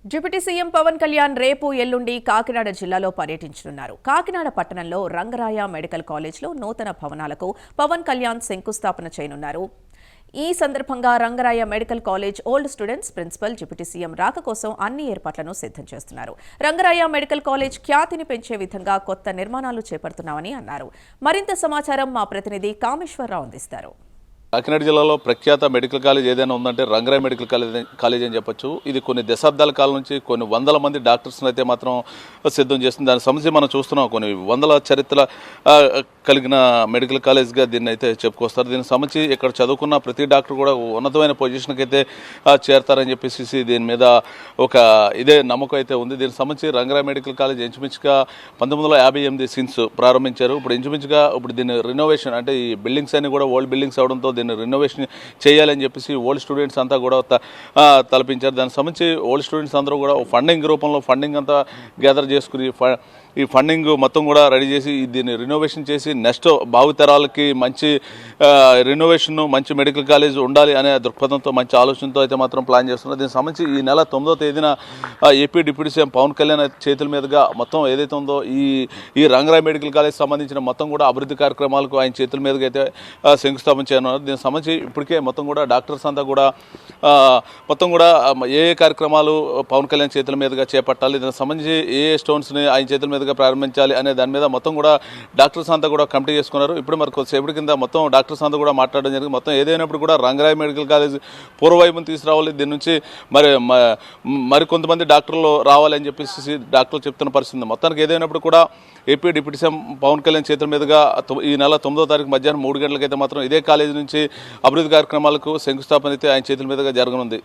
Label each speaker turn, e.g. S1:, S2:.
S1: Deputy CM Pawan Kalyan రేపు ఎల్లుండి కాకినాడ జిల్లాలో పర్యటించనున్నారు. కాకినాడ పట్టణంలో రంగరాయ మెడికల్ కాలేజ్లో నూతన భవనాలకు పవన్ కళ్యాణ్ శంకుస్థాపన చేయనున్నారు. ఈ సందర్భంగా Rangaraya medical college old students, principal, deputy CM రాక కోసం అన్ని ఏర్పాట్లను సిద్ధం చేస్తున్నారు. రంగరాయ మెడికల్ కాలేజ్ ఖ్యాతిని పెంచే విధంగా కొత్త నిర్మాణాలు చేపడుతున్నామని అన్నారు. మరింత సమాచారం మా ప్రతినిధి కామేశ్వరరావు అందిస్తారు.
S2: కాకినాడ జిల్లాలో ప్రఖ్యాత మెడికల్ కాలేజ్ ఏదైనా ఉందంటే రంగరాయ మెడికల్ కాలేజ్ అని చెప్పొచ్చు. ఇది కొన్ని దశాబ్దాల కాలం నుంచి కొన్ని వందల మంది డాక్టర్స్ని అయితే మాత్రం సిద్ధం చేస్తుంది. దానికి సంబంధించి మనం చూస్తున్నాం, కొన్ని వందల చరిత్ర కలిగిన మెడికల్ కాలేజ్గా దీన్ని అయితే చెప్పుకొస్తారు. దీనికి సంబంధించి ఇక్కడ చదువుకున్న ప్రతి డాక్టర్ కూడా ఉన్నతమైన పొజిషన్కి అయితే చేరతారని చెప్పేసి దీని మీద ఒక ఇదే నమ్మకం అయితే ఉంది. దీనికి సంబంధించి రంగరాయ మెడికల్ కాలేజ్ ఇంచుమించుగా 1958 సిన్స్ ప్రారంభించారు. ఇప్పుడు ఇంచుమించుగా దీన్ని రినోవేషన్, అంటే ఈ బిల్డింగ్స్ అన్ని కూడా ఓల్డ్ బిల్డింగ్స్ అవడంతో దీన్ని రెనోవేషన్ చేయాలని చెప్పేసి ఓల్డ్ స్టూడెంట్స్ అంతా కూడా తలపించారు. దానికి సంబంధించి ఓల్డ్ స్టూడెంట్స్ అందరూ కూడా ఫండింగ్ రూపంలో ఫండింగ్ అంతా గ్యాదర్ చేసుకుని ఈ ఫండింగ్ మొత్తం కూడా రెడీ చేసి దీన్ని రినోవేషన్ చేసి నెక్స్ట్ భావితరాలకి మంచి రినోవేషన్, మంచి మెడికల్ కాలేజ్ ఉండాలి అనే దృక్పథంతో, మంచి ఆలోచనతో అయితే మాత్రం ప్లాన్ చేస్తున్నారు. దీనికి సంబంధించి ఈ నెల 9వ తేదీన AP deputy CM Pawan Kalyan చేతుల మీదుగా మొత్తం ఏదైతే ఉందో ఈ రంగరాయ మెడికల్ కాలేజ్ సంబంధించిన మొత్తం కూడా అభివృద్ధి కార్యక్రమాలకు ఆయన చేతుల మీదుగా అయితే శంకుస్థాపన చేయనున్నారు. దీనికి సంబంధించి ఇప్పటికే మొత్తం కూడా డాక్టర్స్ అంతా కూడా మొత్తం కూడా ఏ కార్యక్రమాలు పవన్ కళ్యాణ్ చేతుల మీదుగా చేపట్టాలి, దీనికి సంబంధించి ఏ స్టోన్స్ని ఆయన చేతుల మీదుగా ప్రారంభించాలి అనే దాని మీద మొత్తం కూడా డాక్టర్స్ అంతా కూడా కమిటీ చేసుకున్నారు. ఇప్పుడు మరి కొద్దిసేపటి కింద మొత్తం డాక్టర్స్ అంతా కూడా మాట్లాడడం జరిగింది. మొత్తం ఏదైనప్పుడు కూడా రంగరాయ మెడికల్ కాలేజ్ పూర్వవైపును తీసుకురావాలి, దీని నుంచి మరి కొంతమంది డాక్టర్లు రావాలి అని చెప్పేసి డాక్టర్లు చెప్తున్న పరిస్థితి. మొత్తానికి ఏదైనప్పుడు కూడా AP deputy CM Pawan Kalyan చేతుల మీదుగా ఈ నెల 9వ తారీఖు మధ్యాహ్నం 3 గంటలకైతే మాత్రం ఇదే కాలేజీ నుంచి అభివృద్ధి కార్యక్రమాలకు శంకుస్థాపన అయితే ఆయన చేతుల మీదుగా జరగనుంది.